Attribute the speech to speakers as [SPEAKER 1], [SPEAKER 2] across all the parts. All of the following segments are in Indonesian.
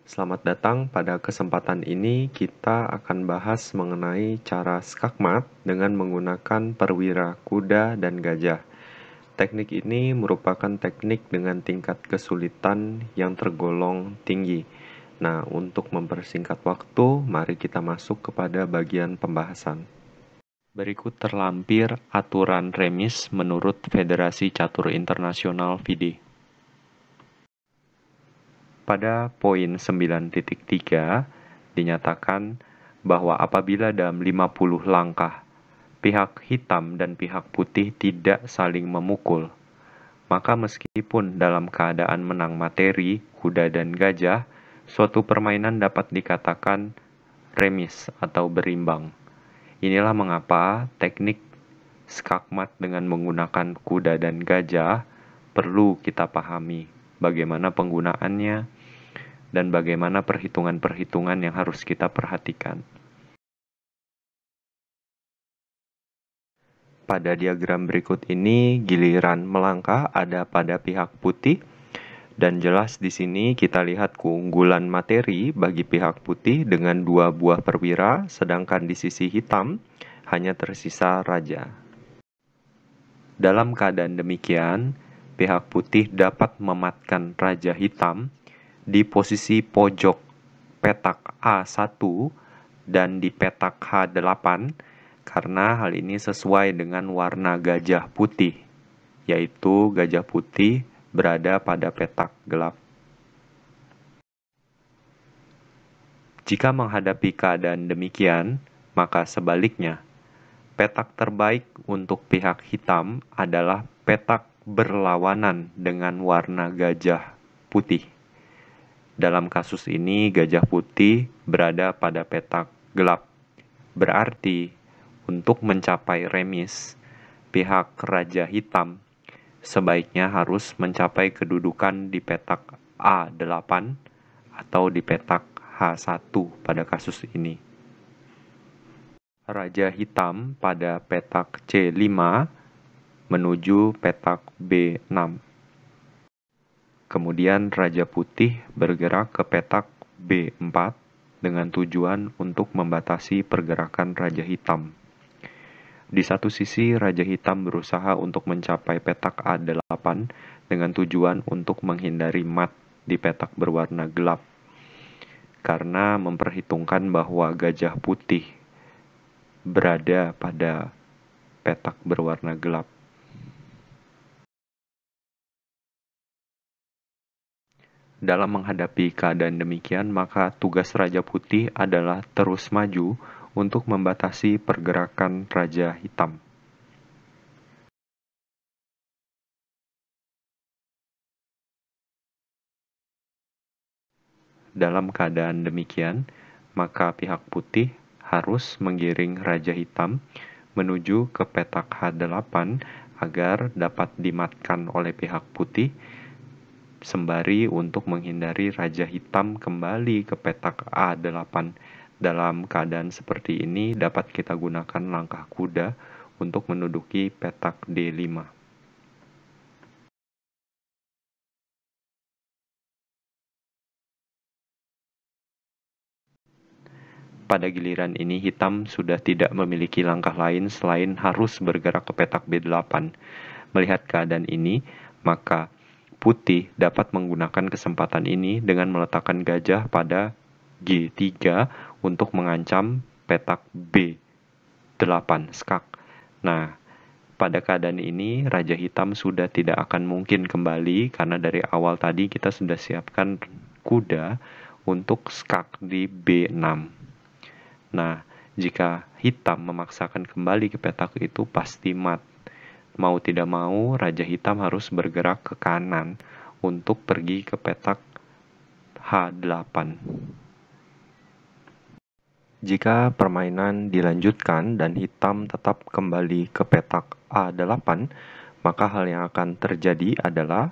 [SPEAKER 1] Selamat datang. Pada kesempatan ini kita akan bahas mengenai cara skakmat dengan menggunakan perwira kuda dan gajah. Teknik ini merupakan teknik dengan tingkat kesulitan yang tergolong tinggi. Nah, untuk mempersingkat waktu, mari kita masuk kepada bagian pembahasan. Berikut terlampir aturan remis menurut Federasi Catur Internasional FIDE. Pada poin 9.3 dinyatakan bahwa apabila dalam 50 langkah pihak hitam dan pihak putih tidak saling memukul, maka meskipun dalam keadaan menang materi, kuda dan gajah, suatu permainan dapat dikatakan remis atau berimbang. Inilah mengapa teknik skakmat dengan menggunakan kuda dan gajah perlu kita pahami bagaimana penggunaannya dan bagaimana perhitungan-perhitungan yang harus kita perhatikan. Pada diagram berikut ini, giliran melangkah ada pada pihak putih, dan jelas di sini kita lihat keunggulan materi bagi pihak putih dengan 2 buah perwira, sedangkan di sisi hitam hanya tersisa raja. Dalam keadaan demikian, pihak putih dapat mematkan raja hitam di posisi pojok petak A1 dan di petak H8 karena hal ini sesuai dengan warna gajah putih, yaitu gajah putih berada pada petak gelap. Jika menghadapi keadaan demikian, maka sebaliknya, petak terbaik untuk pihak hitam adalah petak berlawanan dengan warna gajah putih. Dalam kasus ini, gajah putih berada pada petak gelap. Berarti, untuk mencapai remis, pihak raja hitam sebaiknya harus mencapai kedudukan di petak A8 atau di petak H1 pada kasus ini. Raja hitam pada petak C5 menuju petak B6. Kemudian raja putih bergerak ke petak B4 dengan tujuan untuk membatasi pergerakan raja hitam. Di satu sisi, raja hitam berusaha untuk mencapai petak A8 dengan tujuan untuk menghindari mat di petak berwarna gelap, karena memperhitungkan bahwa gajah putih berada pada petak berwarna gelap. Dalam menghadapi keadaan demikian, maka tugas Raja Putih adalah terus maju untuk membatasi pergerakan Raja Hitam. Dalam keadaan demikian, maka pihak putih harus menggiring Raja Hitam menuju ke petak H8 agar dapat dimatkan oleh pihak putih, sembari untuk menghindari Raja Hitam kembali ke petak A8. Dalam keadaan seperti ini dapat kita gunakan langkah kuda untuk menduduki petak D5. Pada giliran ini hitam sudah tidak memiliki langkah lain selain harus bergerak ke petak B8. Melihat keadaan ini, maka putih dapat menggunakan kesempatan ini dengan meletakkan gajah pada G3 untuk mengancam petak B8 skak. Nah, pada keadaan ini Raja Hitam sudah tidak akan mungkin kembali karena dari awal tadi kita sudah siapkan kuda untuk skak di B6. Nah, jika hitam memaksakan kembali ke petak itu pasti mat. Mau tidak mau, Raja Hitam harus bergerak ke kanan untuk pergi ke petak H8. Jika permainan dilanjutkan dan hitam tetap kembali ke petak A8, maka hal yang akan terjadi adalah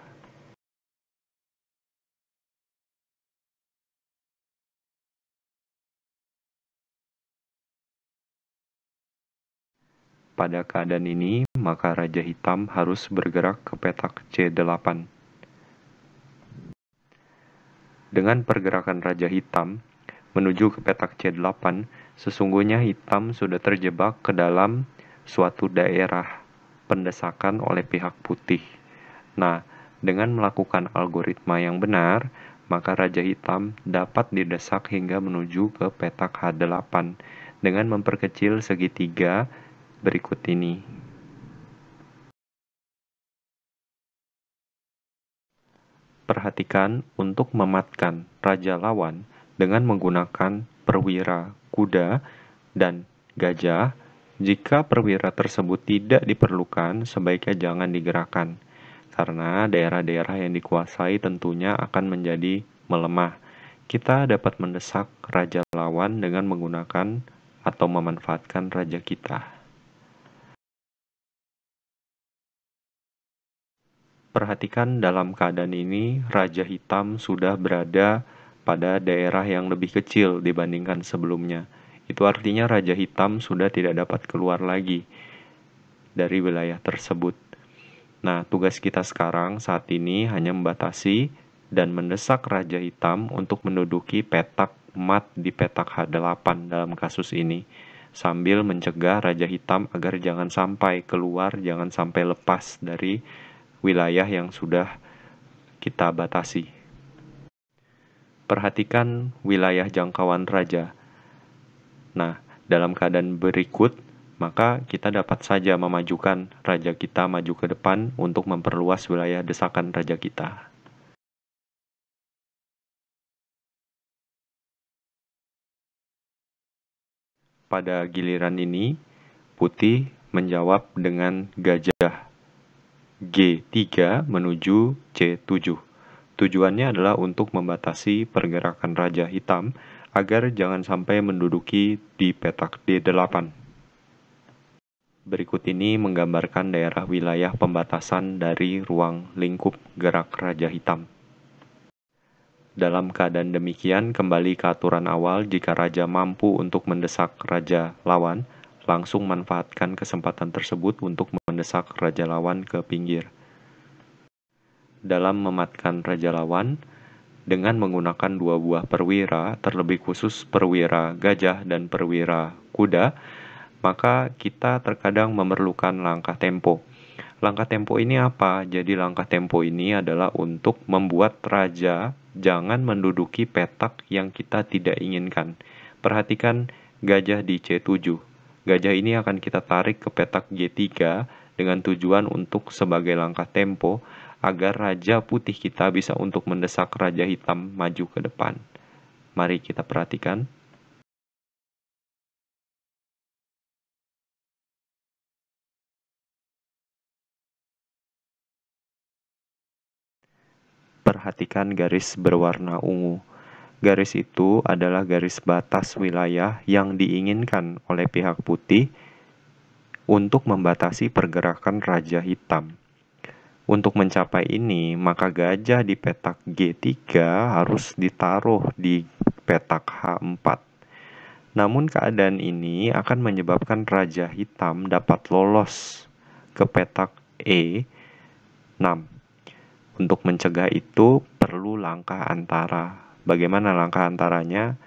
[SPEAKER 1] pada keadaan ini, maka Raja Hitam harus bergerak ke petak C8. Dengan pergerakan Raja Hitam menuju ke petak C8, sesungguhnya hitam sudah terjebak ke dalam suatu daerah pendesakan oleh pihak putih. Nah, dengan melakukan algoritma yang benar, maka Raja Hitam dapat didesak hingga menuju ke petak H8 dengan memperkecil segitiga berikut ini. Perhatikan untuk mematkan Raja lawan dengan menggunakan perwira kuda dan gajah. Jika perwira tersebut tidak diperlukan, sebaiknya jangan digerakkan, karena daerah-daerah yang dikuasai tentunya akan menjadi melemah. Kita dapat mendesak raja lawan dengan menggunakan atau memanfaatkan raja kita. Perhatikan dalam keadaan ini, Raja Hitam sudah berada pada daerah yang lebih kecil dibandingkan sebelumnya. Itu artinya Raja Hitam sudah tidak dapat keluar lagi dari wilayah tersebut. Nah, tugas kita sekarang saat ini hanya membatasi dan mendesak Raja Hitam untuk menduduki petak mat di petak H8 dalam kasus ini, sambil mencegah Raja Hitam agar jangan sampai keluar, jangan sampai lepas dari wilayah yang sudah kita batasi. Perhatikan wilayah jangkauan raja. Nah, dalam keadaan berikut, maka kita dapat saja memajukan raja kita maju ke depan untuk memperluas wilayah desakan raja kita. Pada giliran ini, putih menjawab dengan gajah G3 menuju C7. Tujuannya adalah untuk membatasi pergerakan Raja Hitam agar jangan sampai menduduki di petak D8. Berikut ini menggambarkan daerah wilayah pembatasan dari ruang lingkup gerak Raja Hitam. Dalam keadaan demikian, kembali ke aturan awal, jika Raja mampu untuk mendesak Raja lawan, langsung manfaatkan kesempatan tersebut untuk mendesak Raja lawan ke pinggir. Dalam mematkan Raja lawan, dengan menggunakan dua buah perwira, terlebih khusus perwira gajah dan perwira kuda, maka kita terkadang memerlukan langkah tempo. Langkah tempo ini apa? Jadi langkah tempo ini adalah untuk membuat raja jangan menduduki petak yang kita tidak inginkan. Perhatikan gajah di C7. Gajah ini akan kita tarik ke petak G3 dengan tujuan untuk sebagai langkah tempo agar raja putih kita bisa untuk mendesak raja hitam maju ke depan. Mari kita perhatikan. Perhatikan garis berwarna ungu. Garis itu adalah garis batas wilayah yang diinginkan oleh pihak putih untuk membatasi pergerakan Raja Hitam. Untuk mencapai ini, maka gajah di petak G3 harus ditaruh di petak H4. Namun keadaan ini akan menyebabkan Raja Hitam dapat lolos ke petak E6. Untuk mencegah itu perlu langkah antara. Bagaimana langkah antaranya?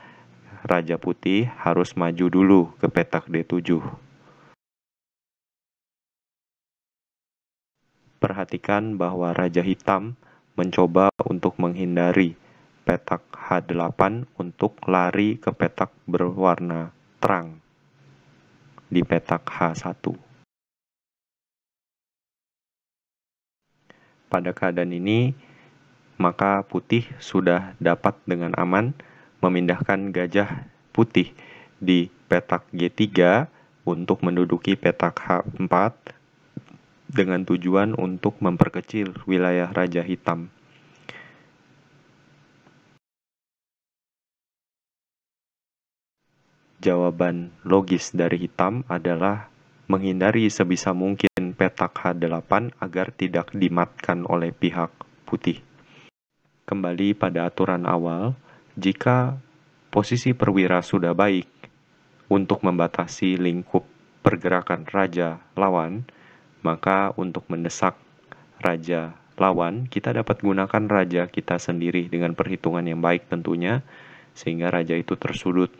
[SPEAKER 1] Raja Putih harus maju dulu ke petak D7. Perhatikan bahwa Raja Hitam mencoba untuk menghindari petak H8 untuk lari ke petak berwarna terang di petak H1. Pada keadaan ini, maka putih sudah dapat dengan aman memindahkan gajah putih di petak G3 untuk menduduki petak H4 dengan tujuan untuk memperkecil wilayah Raja Hitam. Jawaban logis dari hitam adalah menghindari sebisa mungkin petak H8 agar tidak dimatkan oleh pihak putih. Kembali pada aturan awal, jika posisi perwira sudah baik untuk membatasi lingkup pergerakan raja lawan, maka untuk mendesak raja lawan, kita dapat gunakan raja kita sendiri dengan perhitungan yang baik tentunya, sehingga raja itu tersudut.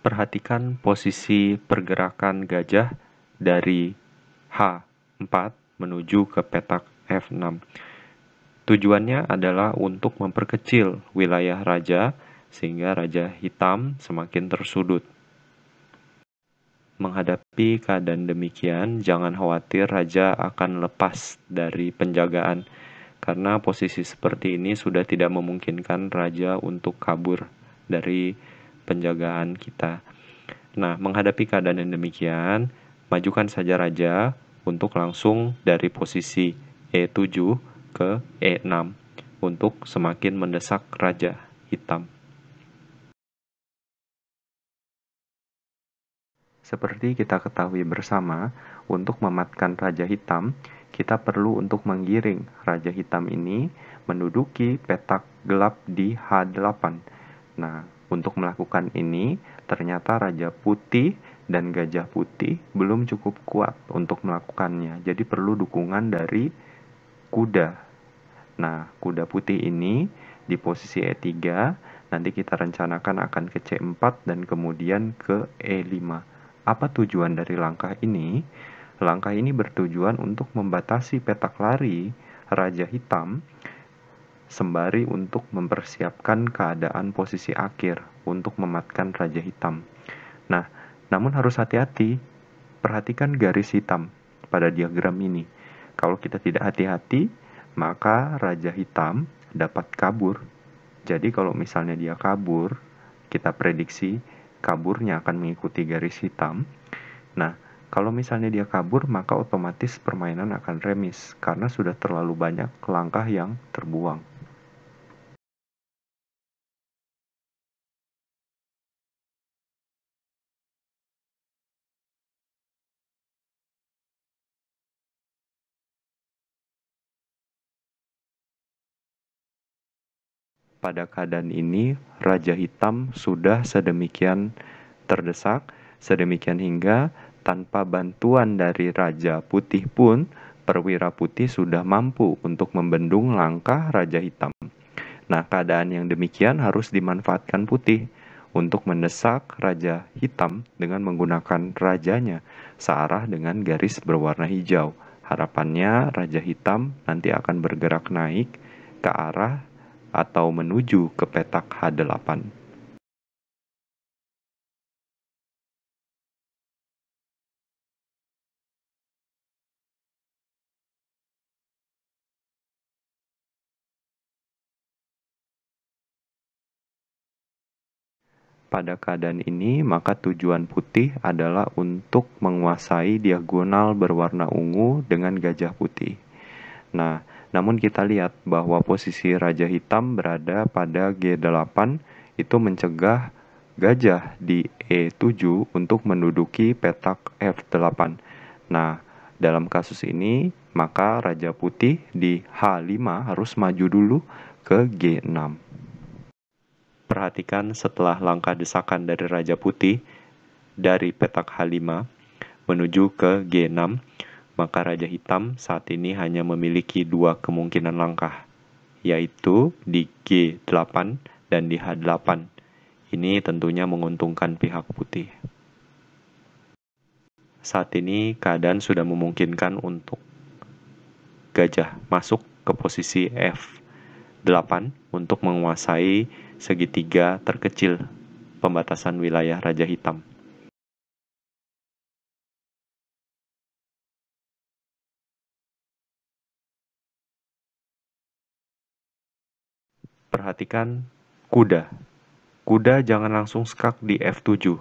[SPEAKER 1] Perhatikan posisi pergerakan gajah dari H4 menuju ke petak F6. Tujuannya adalah untuk memperkecil wilayah raja, sehingga raja hitam semakin tersudut. Menghadapi keadaan demikian, jangan khawatir raja akan lepas dari penjagaan, karena posisi seperti ini sudah tidak memungkinkan raja untuk kabur dari penjagaan kita. Nah, menghadapi keadaan yang demikian, majukan saja raja untuk langsung dari posisi E7 ke E6 untuk semakin mendesak raja hitam. Seperti kita ketahui bersama, untuk mematkan raja hitam, kita perlu untuk menggiring raja hitam ini menduduki petak gelap di H8. Nah, untuk melakukan ini, ternyata raja putih dan gajah putih belum cukup kuat untuk melakukannya. Jadi perlu dukungan dari kuda. Nah, kuda putih ini di posisi E3, nanti kita rencanakan akan ke C4 dan kemudian ke E5. Apa tujuan dari langkah ini? Langkah ini bertujuan untuk membatasi petak lari Raja Hitam sembari untuk mempersiapkan keadaan posisi akhir untuk mematkan Raja Hitam. Nah, namun harus hati-hati, perhatikan garis hitam pada diagram ini. Kalau kita tidak hati-hati, maka Raja Hitam dapat kabur. Jadi kalau misalnya dia kabur, kita prediksi kaburnya akan mengikuti garis hitam. Nah, kalau misalnya dia kabur, maka otomatis permainan akan remis karena sudah terlalu banyak langkah yang terbuang. Pada keadaan ini, Raja Hitam sudah sedemikian terdesak, sedemikian hingga tanpa bantuan dari Raja Putih pun, perwira putih sudah mampu untuk membendung langkah Raja Hitam. Nah, keadaan yang demikian harus dimanfaatkan putih untuk mendesak Raja Hitam dengan menggunakan rajanya searah dengan garis berwarna hijau. Harapannya Raja Hitam nanti akan bergerak naik ke arah atau menuju ke petak H8. Pada keadaan ini, maka tujuan putih adalah untuk menguasai diagonal berwarna ungu dengan gajah putih. Nah, namun kita lihat bahwa posisi Raja Hitam berada pada G8 itu mencegah gajah di E7 untuk menduduki petak F8. Nah, dalam kasus ini, maka Raja Putih di H5 harus maju dulu ke G6. Perhatikan setelah langkah desakan dari Raja Putih dari petak H5 menuju ke G6, maka Raja Hitam saat ini hanya memiliki dua kemungkinan langkah, yaitu di G8 dan di H8. Ini tentunya menguntungkan pihak putih. Saat ini keadaan sudah memungkinkan untuk gajah masuk ke posisi F8 untuk menguasai segitiga terkecil pembatasan wilayah Raja Hitam. Perhatikan kuda. Kuda jangan langsung skak di F7,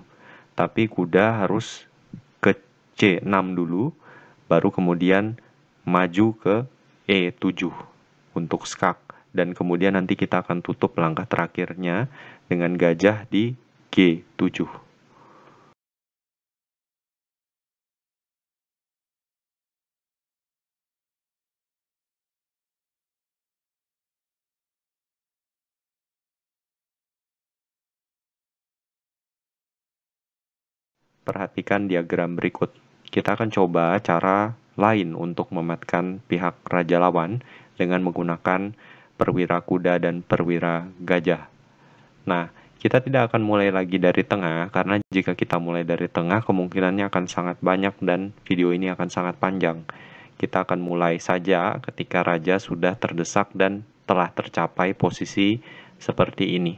[SPEAKER 1] tapi kuda harus ke C6 dulu, baru kemudian maju ke E7 untuk skak. Dan kemudian nanti kita akan tutup langkah terakhirnya dengan gajah di G7. Perhatikan diagram berikut. Kita akan coba cara lain untuk mematkan pihak raja lawan dengan menggunakan perwira kuda dan perwira gajah. Nah, kita tidak akan mulai lagi dari tengah, karena jika kita mulai dari tengah, kemungkinannya akan sangat banyak dan video ini akan sangat panjang. Kita akan mulai saja ketika raja sudah terdesak dan telah tercapai posisi seperti ini.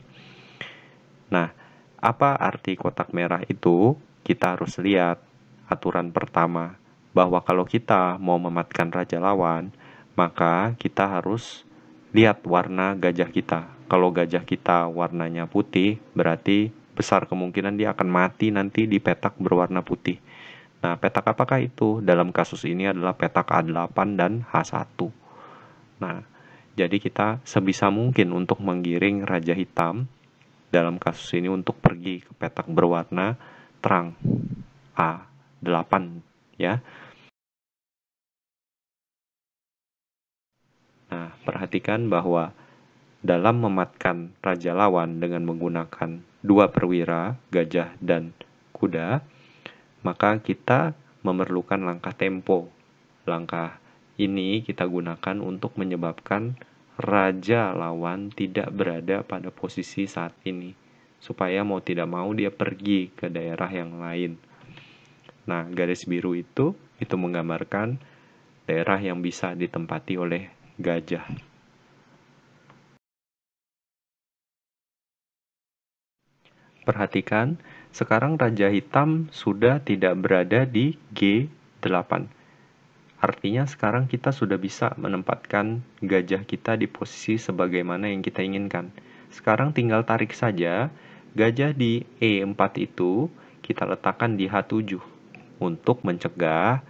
[SPEAKER 1] Nah, apa arti kotak merah itu? Kita harus lihat aturan pertama, bahwa kalau kita mau mematkan raja lawan, maka kita harus lihat warna gajah kita. Kalau gajah kita warnanya putih, berarti besar kemungkinan dia akan mati nanti di petak berwarna putih. Nah, petak apakah itu? Dalam kasus ini adalah petak A8 dan H1. Nah, jadi kita sebisa mungkin untuk menggiring raja hitam dalam kasus ini untuk pergi ke petak berwarna terang A8 ya. Nah, perhatikan bahwa dalam mematkan raja lawan dengan menggunakan dua perwira, gajah dan kuda, maka kita memerlukan langkah tempo. Langkah ini kita gunakan untuk menyebabkan raja lawan tidak berada pada posisi saat ini, supaya mau tidak mau dia pergi ke daerah yang lain. Nah, garis biru itu menggambarkan daerah yang bisa ditempati oleh gajah. Perhatikan, sekarang raja hitam sudah tidak berada di G8. Artinya sekarang kita sudah bisa menempatkan gajah kita di posisi sebagaimana yang kita inginkan. Sekarang tinggal tarik saja gajah di E4 itu kita letakkan di H7 untuk mencegah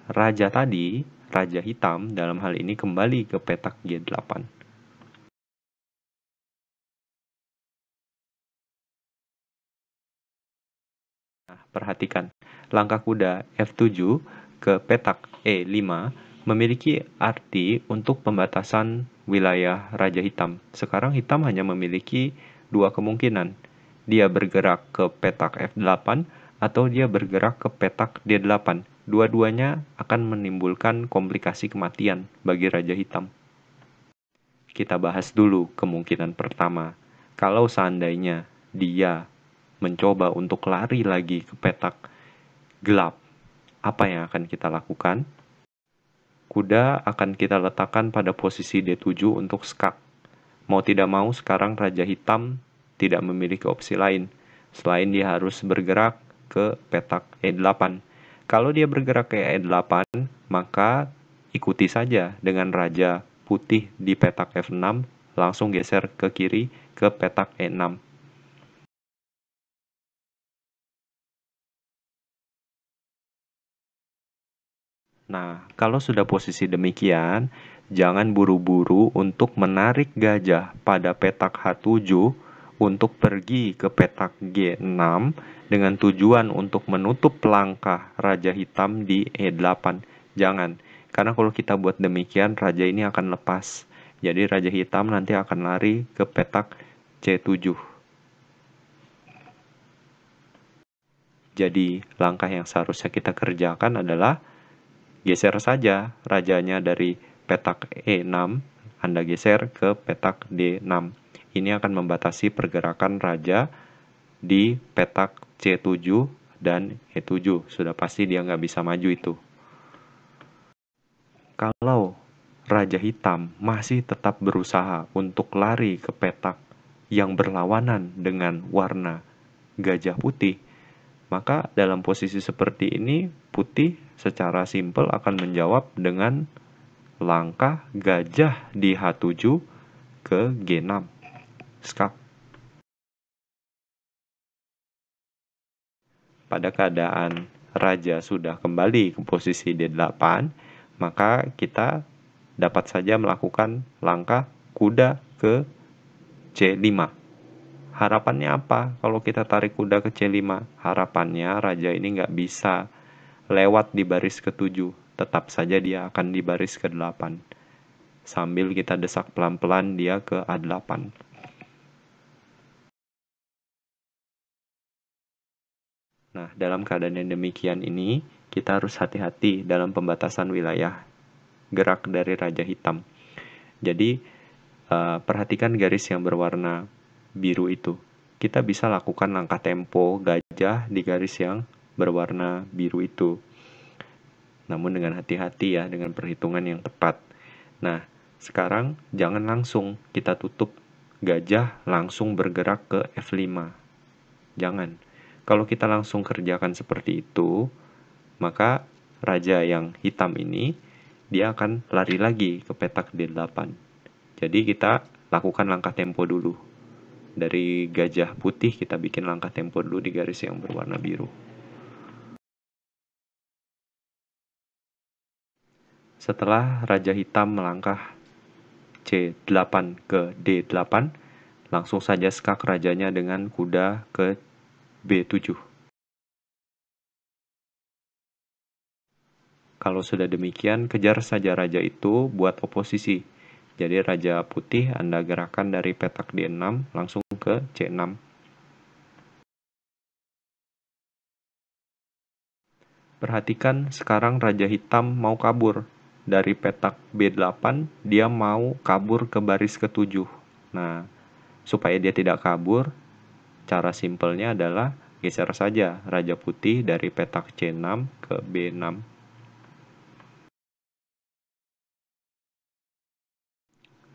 [SPEAKER 1] raja tadi, raja hitam dalam hal ini kembali ke petak G8. Nah, perhatikan, langkah kuda F7 ke petak E5 memiliki arti untuk pembatasan wilayah raja hitam. Sekarang hitam hanya memiliki dua kemungkinan. Dia bergerak ke petak F8 atau dia bergerak ke petak D8. Dua-duanya akan menimbulkan komplikasi kematian bagi raja hitam. Kita bahas dulu kemungkinan pertama. Kalau seandainya dia mencoba untuk lari lagi ke petak gelap, apa yang akan kita lakukan? Kuda akan kita letakkan pada posisi D7 untuk skak. Mau tidak mau sekarang raja hitam tidak memiliki opsi lain, selain dia harus bergerak ke petak E8. Kalau dia bergerak ke E8, maka ikuti saja dengan raja putih di petak F6, langsung geser ke kiri ke petak E6. Nah, kalau sudah posisi demikian, jangan buru-buru untuk menarik gajah pada petak H7 untuk pergi ke petak G6 dengan tujuan untuk menutup langkah raja hitam di E8. Jangan, karena kalau kita buat demikian, raja ini akan lepas. Jadi raja hitam nanti akan lari ke petak C7. Jadi langkah yang seharusnya kita kerjakan adalah geser saja rajanya dari petak E6, Anda geser ke petak D6. Ini akan membatasi pergerakan raja di petak C7 dan E7. Sudah pasti dia nggak bisa maju itu. Kalau raja hitam masih tetap berusaha untuk lari ke petak yang berlawanan dengan warna gajah putih, maka dalam posisi seperti ini, putih secara simpel akan menjawab dengan langkah gajah di H7 ke G6. Skak. Pada keadaan raja sudah kembali ke posisi D8, maka kita dapat saja melakukan langkah kuda ke C5. Harapannya apa kalau kita tarik kuda ke C5? Harapannya raja ini nggak bisa lewat di baris ke-7. Tetap saja dia akan di baris ke-8. Sambil kita desak pelan-pelan dia ke A8. Nah, dalam keadaan yang demikian ini, kita harus hati-hati dalam pembatasan wilayah gerak dari Raja Hitam. Jadi, perhatikan garis yang berwarna biru itu. Kita bisa lakukan langkah tempo gajah di garis yang berwarna biru itu. Namun dengan hati-hati ya, dengan perhitungan yang tepat. Nah, sekarang jangan langsung kita tutup gajah langsung bergerak ke F5. Jangan. Kalau kita langsung kerjakan seperti itu, maka raja yang hitam ini dia akan lari lagi ke petak D8. Jadi kita lakukan langkah tempo dulu. Dari gajah putih kita bikin langkah tempo dulu di garis yang berwarna biru. Setelah raja hitam melangkah C8 ke D8, langsung saja skak rajanya dengan kuda ke B7. Kalau sudah demikian, kejar saja raja itu buat oposisi. Jadi raja putih Anda gerakan dari petak D6 langsung ke C6. Perhatikan sekarang raja hitam mau kabur. Dari petak B8, dia mau kabur ke baris ke-7. Nah, supaya dia tidak kabur, cara simpelnya adalah geser saja raja putih dari petak C6 ke B6.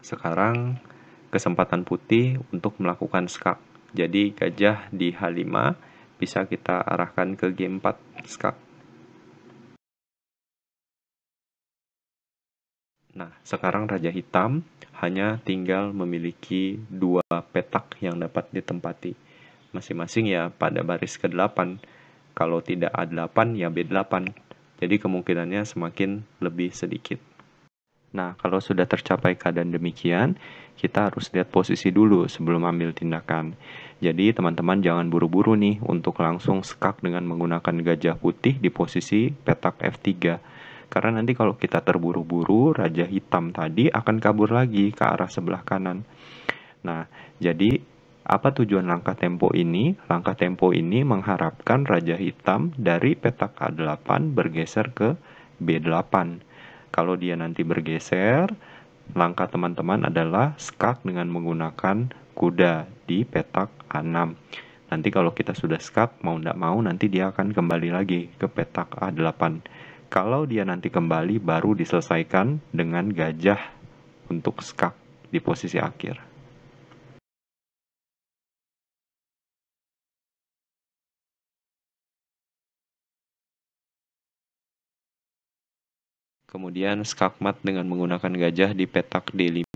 [SPEAKER 1] Sekarang kesempatan putih untuk melakukan skak. Jadi gajah di H5 bisa kita arahkan ke G4 skak. Nah, sekarang raja hitam hanya tinggal memiliki 2 petak yang dapat ditempati. Masing-masing ya pada baris ke-8. Kalau tidak A8 ya B8. Jadi kemungkinannya semakin lebih sedikit. Nah, kalau sudah tercapai keadaan demikian, kita harus lihat posisi dulu sebelum ambil tindakan. Jadi, teman-teman jangan buru-buru nih untuk langsung skak dengan menggunakan gajah putih di posisi petak F3. Karena nanti kalau kita terburu-buru, raja hitam tadi akan kabur lagi ke arah sebelah kanan. Nah, jadi apa tujuan langkah tempo ini? Langkah tempo ini mengharapkan raja hitam dari petak A8 bergeser ke B8. Kalau dia nanti bergeser, langkah teman-teman adalah skak dengan menggunakan kuda di petak A6. Nanti kalau kita sudah skak, mau tidak mau nanti dia akan kembali lagi ke petak A8. Kalau dia nanti kembali, baru diselesaikan dengan gajah untuk skak di posisi akhir. Kemudian skakmat dengan menggunakan gajah di petak D5.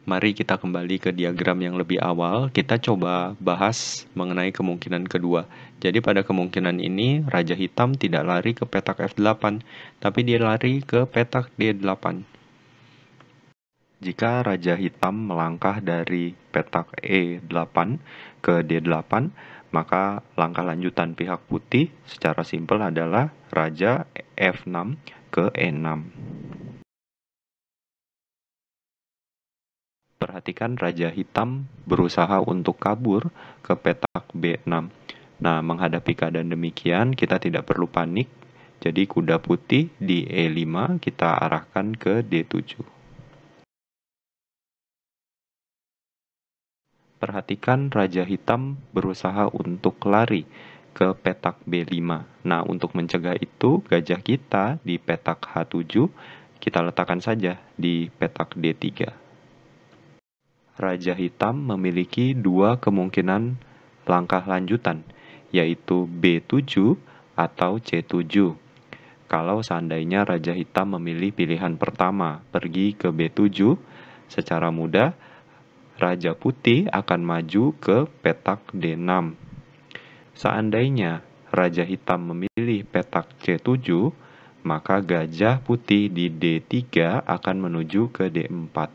[SPEAKER 1] Mari kita kembali ke diagram yang lebih awal. Kita coba bahas mengenai kemungkinan kedua. Jadi pada kemungkinan ini, raja hitam tidak lari ke petak F8, tapi dia lari ke petak D8. Jika raja hitam melangkah dari petak E8 ke D8, maka langkah lanjutan pihak putih secara simpel adalah raja F6 ke E6. Perhatikan raja hitam berusaha untuk kabur ke petak B6. Nah, menghadapi keadaan demikian, kita tidak perlu panik. Jadi kuda putih di E5 kita arahkan ke D7. Perhatikan raja hitam berusaha untuk lari ke petak B5. Nah, untuk mencegah itu, gajah kita di petak H7 kita letakkan saja di petak D3. Raja hitam memiliki 2 kemungkinan langkah lanjutan, yaitu B7 atau C7. Kalau seandainya raja hitam memilih pilihan pertama, pergi ke B7, secara mudah raja putih akan maju ke petak D6. Seandainya raja hitam memilih petak C7, maka gajah putih di D3 akan menuju ke D4.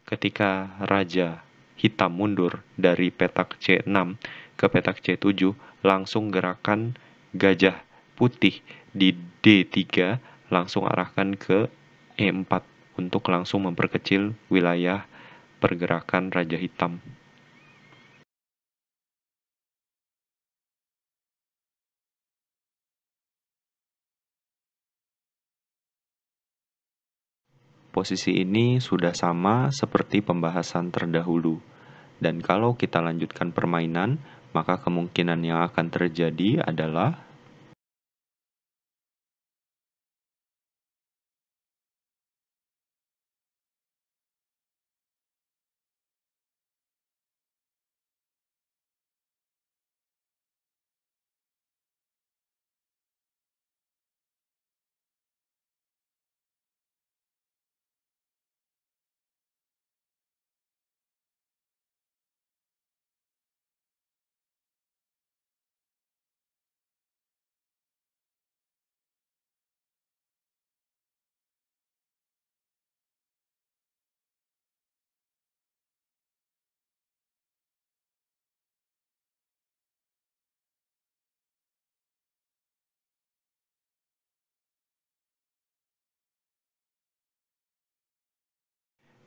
[SPEAKER 1] Ketika raja hitam mundur dari petak C6 ke petak C7, langsung gerakan gajah putih di D3 langsung arahkan ke E4. untuk langsung memperkecil wilayah pergerakan Raja Hitam. Posisi ini sudah sama seperti pembahasan terdahulu, dan kalau kita lanjutkan permainan, maka kemungkinan yang akan terjadi adalah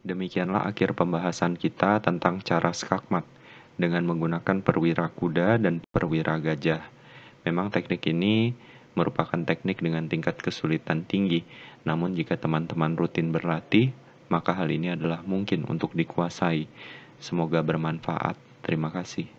[SPEAKER 1] demikianlah akhir pembahasan kita tentang cara skakmat dengan menggunakan perwira kuda dan perwira gajah. Memang teknik ini merupakan teknik dengan tingkat kesulitan tinggi, namun jika teman-teman rutin berlatih, maka hal ini adalah mungkin untuk dikuasai. Semoga bermanfaat. Terima kasih.